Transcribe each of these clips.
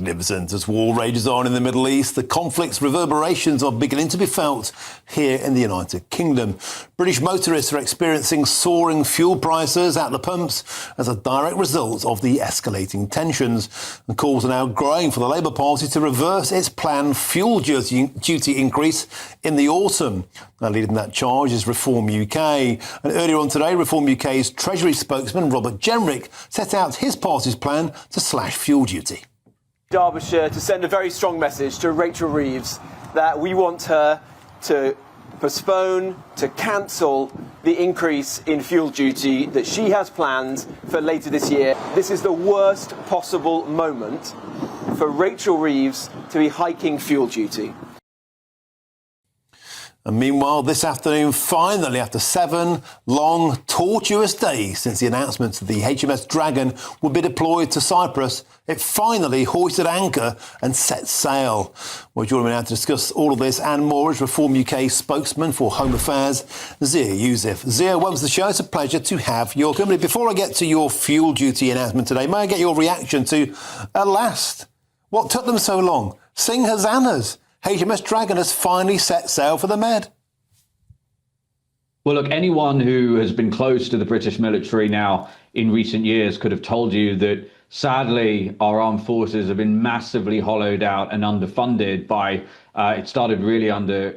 magnificent. As war rages on in the Middle East, the conflict's reverberations are beginning to be felt here in the United Kingdom. British motorists are experiencing soaring fuel prices at the pumps as a direct result of the escalating tensions. And calls are now growing for the Labour Party to reverse its planned fuel duty increase in the autumn. Now, leading that charge is Reform UK. And earlier on today, Reform UK's Treasury spokesman, Robert Jenrick, set out his party's plan to slash fuel duty. Derbyshire to send a very strong message to Rachel Reeves that we want her to postpone, to cancel the increase in fuel duty that she has planned for later this year. This is the worst possible moment for Rachel Reeves to be hiking fuel duty. And meanwhile, this afternoon, finally, after 7 long, tortuous days since the announcement that the HMS Dragon would be deployed to Cyprus, it finally hoisted anchor and set sail. Well, joining me now to discuss all of this and more is Reform UK spokesman for Home Affairs, Zia Yusuf. Zia, welcome to the show. It's a pleasure to have your company. Before I get to your fuel duty announcement today, may I get your reaction to, at last, what took them so long? Sing hosannas. HMS Dragon has finally set sail for the Med. Well, look, anyone who has been close to the British military now in recent years could have told you that, sadly, our armed forces have been massively hollowed out and underfunded by, it started really under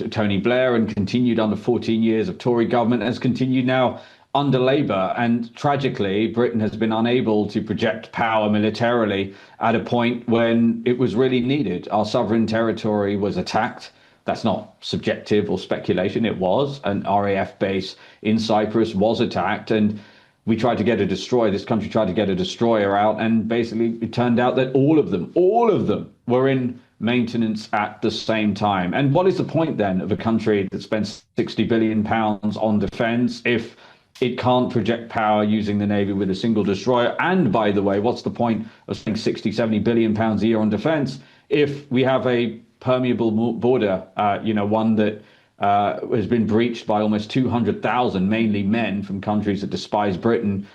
Tony Blair and continued under 14 years of Tory government and has continued now under Labour. And tragically, Britain has been unable to project power militarily at a point when it was really needed. Our sovereign territory was attacked. That's not subjective or speculation. It was. An RAF base in Cyprus was attacked, and we tried to get a destroyer. This country tried to get a destroyer out, and basically it turned out that all of them were in maintenance at the same time. And what is the point then of a country that spends £60 billion on defence if it can't project power using the Navy with a single destroyer? And by the way, what's the point of spending 60, 70 billion pounds a year on defence if we have a permeable border, one that has been breached by almost 200,000, mainly men from countries that despise Britain,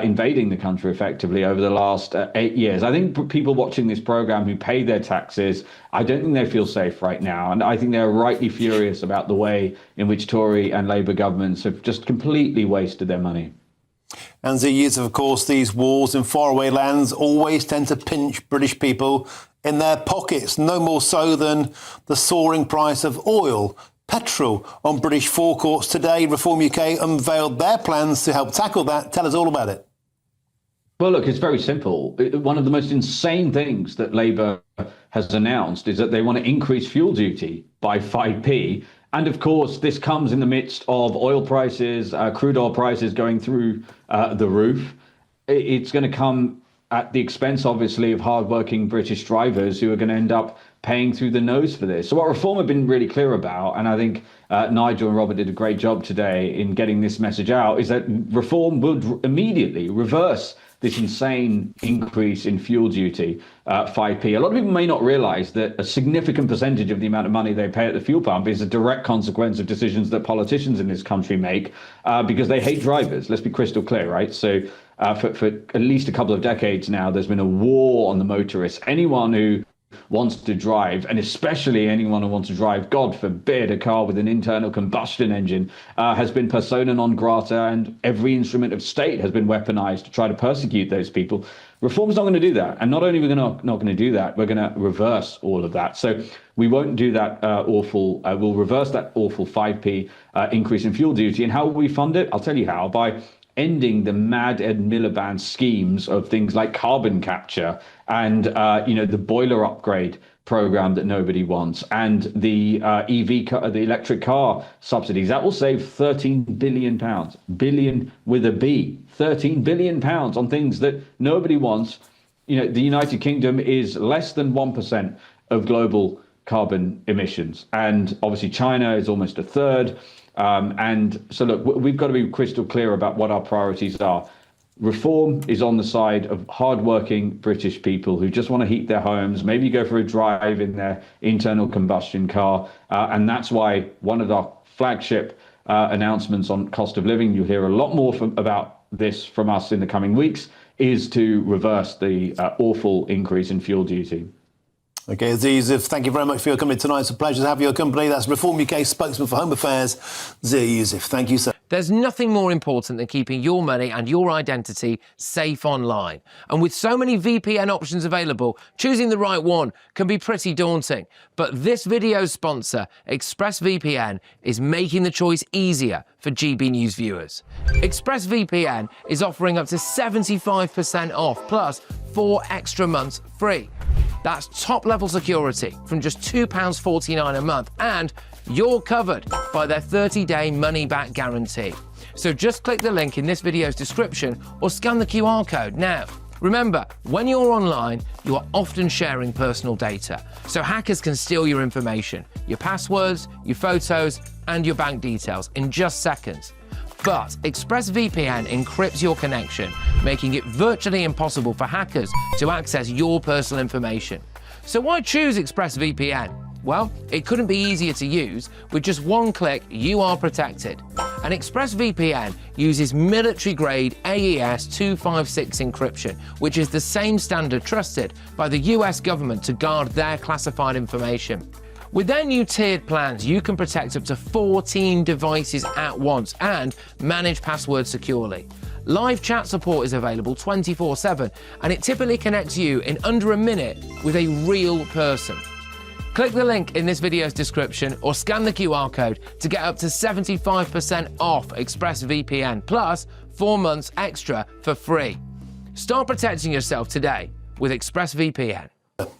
invading the country effectively over the last 8 years. I think people watching this programme who pay their taxes, I don't think they feel safe right now. And I think they're rightly furious about the way in which Tory and Labour governments have just completely wasted their money. And the years, of course, these wars in faraway lands always tend to pinch British people in their pockets, no more so than the soaring price of oil. Petrol on British forecourts today. Reform UK unveiled their plans to help tackle that. Tell us all about it. Well, look, it's very simple. One of the most insane things that Labour has announced is that they want to increase fuel duty by 5p. And of course, this comes in the midst of oil prices, crude oil prices going through the roof. It's going to come at the expense, obviously, of hardworking British drivers who are going to end up paying through the nose for this. So what Reform have been really clear about, and I think Nigel and Robert did a great job today in getting this message out, is that Reform would immediately reverse this insane increase in fuel duty, 5p. A lot of people may not realise that a significant percentage of the amount of money they pay at the fuel pump is a direct consequence of decisions that politicians in this country make because they hate drivers. Let's be crystal clear, right? So for at least a couple of decades now, there's been a war on the motorists. Anyone who wants to drive, and especially anyone who wants to drive, God forbid, a car with an internal combustion engine, has been persona non grata, and every instrument of state has been weaponized to try to persecute those people. Reform's not going to do that. And not only are we not going to do that, we're going to reverse all of that. So we won't do that we'll reverse that awful 5p increase in fuel duty. And how will we fund it? I'll tell you how. By ending the Mad Ed Miliband schemes of things like carbon capture and, the boiler upgrade program that nobody wants, and the the electric car subsidies. That will save £13 billion, billion with a B, £13 billion on things that nobody wants. The United Kingdom is less than 1% of global carbon emissions. And obviously China is almost a third. And so, look, we've got to be crystal clear about what our priorities are. Reform is on the side of hardworking British people who just want to heat their homes, maybe go for a drive in their internal combustion car. And that's why one of our flagship announcements on cost of living, you'll hear a lot more about this from us in the coming weeks, is to reverse the awful increase in fuel duty. OK, Zia Yusuf, thank you very much for your company tonight. It's a pleasure to have your company. That's Reform UK spokesman for Home Affairs, Zia Yusuf. Thank you, sir. There's nothing more important than keeping your money and your identity safe online. And with so many VPN options available, choosing the right one can be pretty daunting. But this video's sponsor, ExpressVPN, is making the choice easier for GB News viewers. ExpressVPN is offering up to 75% off, plus 4 extra months free. That's top-level security from just £2.49 a month, and you're covered by their 30-day money-back guarantee. So just click the link in this video's description or scan the QR code now. Remember, when you're online, you are often sharing personal data, so hackers can steal your information, your passwords, your photos, and your bank details in just seconds. But ExpressVPN encrypts your connection, making it virtually impossible for hackers to access your personal information. So why choose ExpressVPN? Well, it couldn't be easier to use. With just one click, you are protected. And ExpressVPN uses military-grade AES 256 encryption, which is the same standard trusted by the US government to guard their classified information. With their new tiered plans, you can protect up to 14 devices at once and manage passwords securely. Live chat support is available 24/7, and it typically connects you in under a minute with a real person. Click the link in this video's description or scan the QR code to get up to 75% off ExpressVPN, plus 4 months extra for free. Start protecting yourself today with ExpressVPN.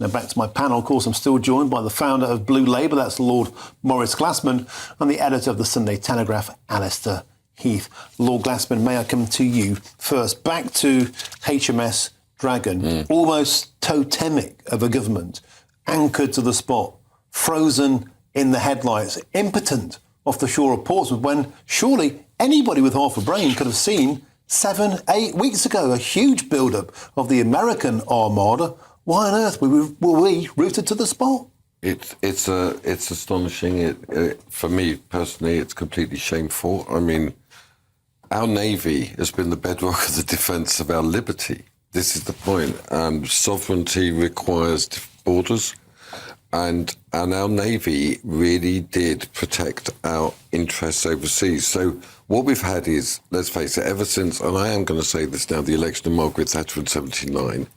Now back to my panel. Of course, I'm still joined by the founder of Blue Labour, that's Lord Maurice Glassman, and the editor of the Sunday Telegraph, Alistair Heath. Lord Glassman, may I come to you first? Back to HMS Dragon, almost totemic of a government, anchored to the spot, frozen in the headlights, impotent off the shore of Portsmouth, when surely anybody with half a brain could have seen 7-8 weeks ago a huge build-up of the American armada. Why on earth were we routed to the spot? It's astonishing. For me personally, it's completely shameful. I mean, our Navy has been the bedrock of the defence of our liberty. This is the point. Sovereignty requires borders, and our Navy really did protect our interests overseas. So what we've had is, let's face it, ever since, and I am going to say this now, the election of Margaret Thatcher in '79,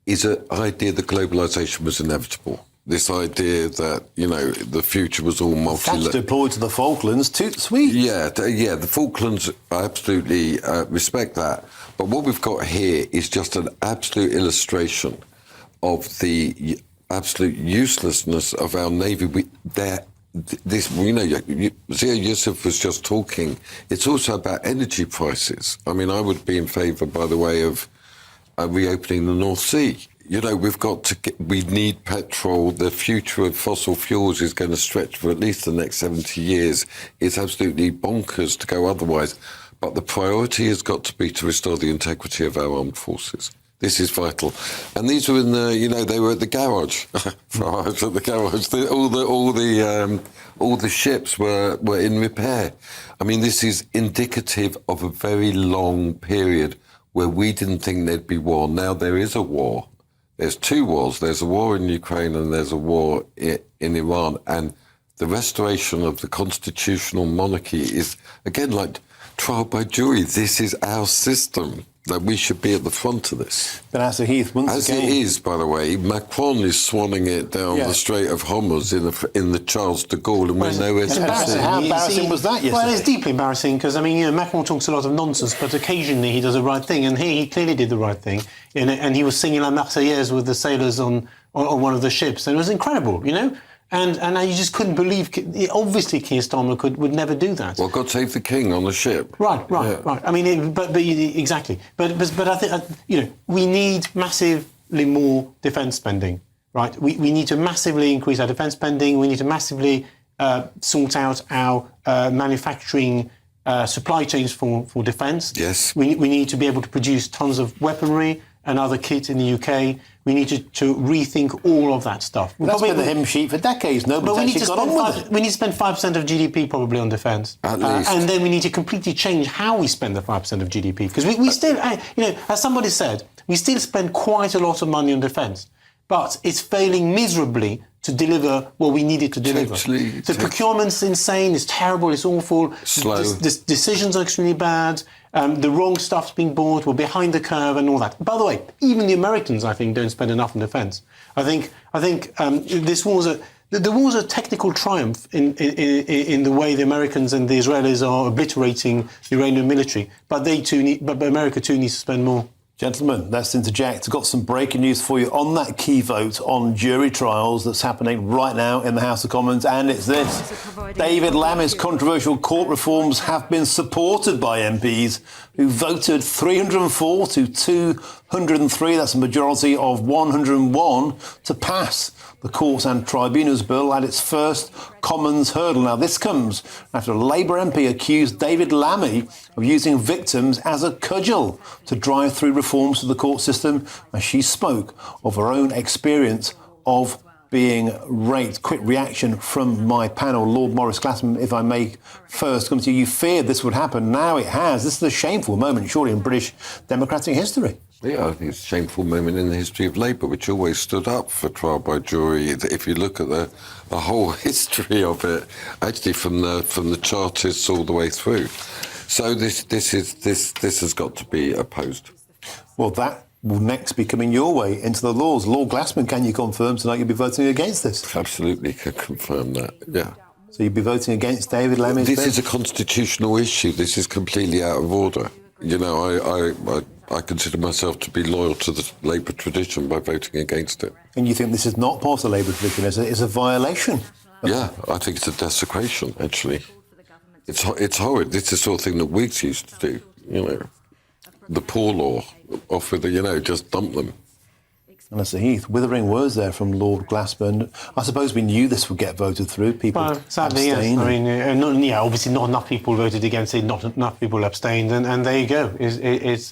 is an idea that globalisation was inevitable. This idea that, you know, the future was all multilateral. Thatcher deployed to the Falklands, too sweet. Yeah, the Falklands, I absolutely respect that. But what we've got here is just an absolute illustration of the absolute uselessness of our Navy. Zia Yusuf was just talking. It's also about energy prices. I mean, I would be in favour, by the way, of reopening the North Sea. You know, we need petrol. The future of fossil fuels is going to stretch for at least the next 70 years. It's absolutely bonkers to go otherwise. But the priority has got to be to restore the integrity of our armed forces. This is vital. And these were in the, they were at the garage. Farage at the garage. All the ships were in repair. I mean, this is indicative of a very long period where we didn't think there'd be war. Now there is a war. There's 2 wars. There's a war in Ukraine and there's a war in Iran. And the restoration of the constitutional monarchy is, again, like trial by jury. This is our system. That we should be at the front of this. But as Heath, once again, it is, by the way, Macron is swanning it down the Strait of Hormuz in the Charles de Gaulle, and we're nowhere to see. How embarrassing was that yesterday? Well, it's deeply embarrassing because, I mean, Macron talks a lot of nonsense, but occasionally he does the right thing, and here he clearly did the right thing, and he was singing La Marseillaise with the sailors on one of the ships, and it was incredible, you know? And you just couldn't believe. Obviously, Keir Starmer would never do that. Well, God save the King on the ship. Right. I mean, but exactly. But I think we need massively more defence spending. Right. We need to massively increase our defence spending. We need to massively sort out our manufacturing supply chains for defence. Yes. We need to be able to produce tons of weaponry and other kit in the UK. We need to rethink all of that stuff. That's been the hymn sheet for decades. Nobody's actually got on with it. We need to spend 5% of GDP probably on defence. At least. And then we need to completely change how we spend the 5% of GDP. Because we still, as somebody said, we still spend quite a lot of money on defence. But it's failing miserably to deliver what we needed to deliver. The procurement's insane, it's terrible, it's awful. Slow. The decisions are extremely bad. The wrong stuff's being bought, we're behind the curve and all that. By the way, even the Americans, I think, don't spend enough on defence. I think this war's a technical triumph in the way the Americans and the Israelis are obliterating the Iranian military. But America too needs to spend more. Gentlemen, let's interject. I've got some breaking news for you on that key vote on jury trials that's happening right now in the House of Commons, and it's this. David Lammy's controversial court reforms have been supported by MPs who voted 304 to 203, that's a majority of 101, to pass the Courts and Tribunals Bill at its first Commons hurdle. Now, this comes after a Labour MP accused David Lammy of using victims as a cudgel to drive through reforms to the court system, as she spoke of her own experience of being raped. Quick reaction from my panel. Lord Maurice Glassman, if I may first come to you. You feared this would happen. Now it has. This is a shameful moment, surely, in British democratic history. Yeah, I think it's a shameful moment in the history of Labour, which always stood up for trial by jury. If you look at the whole history of it, actually from the Chartists all the way through. So this has got to be opposed. Well, that will next be coming your way into the laws. Lord Glassman, can you confirm tonight you'll be voting against this? Absolutely can confirm that, yeah. So you'll be voting against David Lammy's This bill? is a constitutional issue. This is completely out of order. You know, I consider myself to be loyal to the Labour tradition by voting against it. And you think this is not part of the Labour tradition, it's a violation? Yeah, I think it's a desecration, actually. It's horrid. It's the sort of thing that Whigs used to do, you know. The poor law, off with just dump them. And that's Heath. Withering words there from Lord Glassman. I suppose we knew this would get voted through. People sadly, abstained. yes. I mean, obviously not enough people voted against it, not enough people abstained, and there you go. It's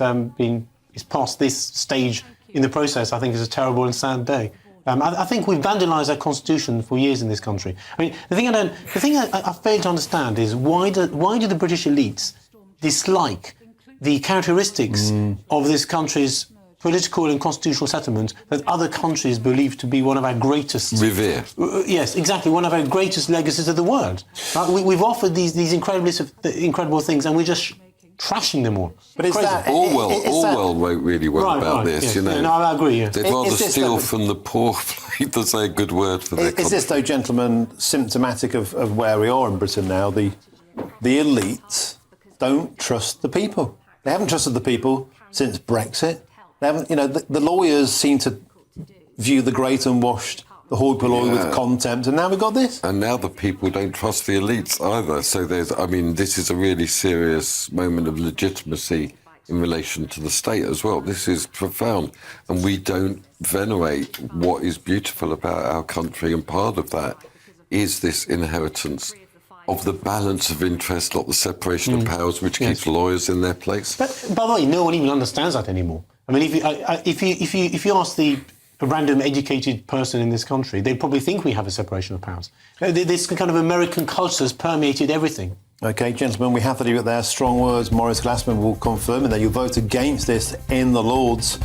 past this stage in the process. I think it's a terrible and sad day. I think we've vandalised our constitution for years in this country. I mean, the thing I fail to understand is why do the British elites dislike the characteristics of this country's political and constitutional settlement that other countries believe to be one of our greatest... Revere. Yes, exactly, one of our greatest legacies of the world. We've offered these incredible things and we're just trashing them all. But Orwell wrote really well about this, yes. you know. No, I agree, yeah. They'd rather steal from the poor to say a good word for their country. Is this, though, gentlemen, symptomatic of where we are in Britain now? The elites don't trust the people. They haven't trusted the people since Brexit. They haven't, the lawyers seem to view the great and washed, the hoi polloi with contempt, and now we've got this. And now the people don't trust the elites either. So this is a really serious moment of legitimacy in relation to the state as well. This is profound. And we don't venerate what is beautiful about our country, and part of that is this inheritance of the balance of interest, not the separation of powers, which keeps lawyers in their place. But by the way, no one even understands that anymore. I mean, if you ask a random educated person in this country, they'd probably think we have a separation of powers. This kind of American culture has permeated everything. OK, gentlemen, we have to leave it there. Strong words. Maurice Glassman will confirm that you'll vote against this in the Lords.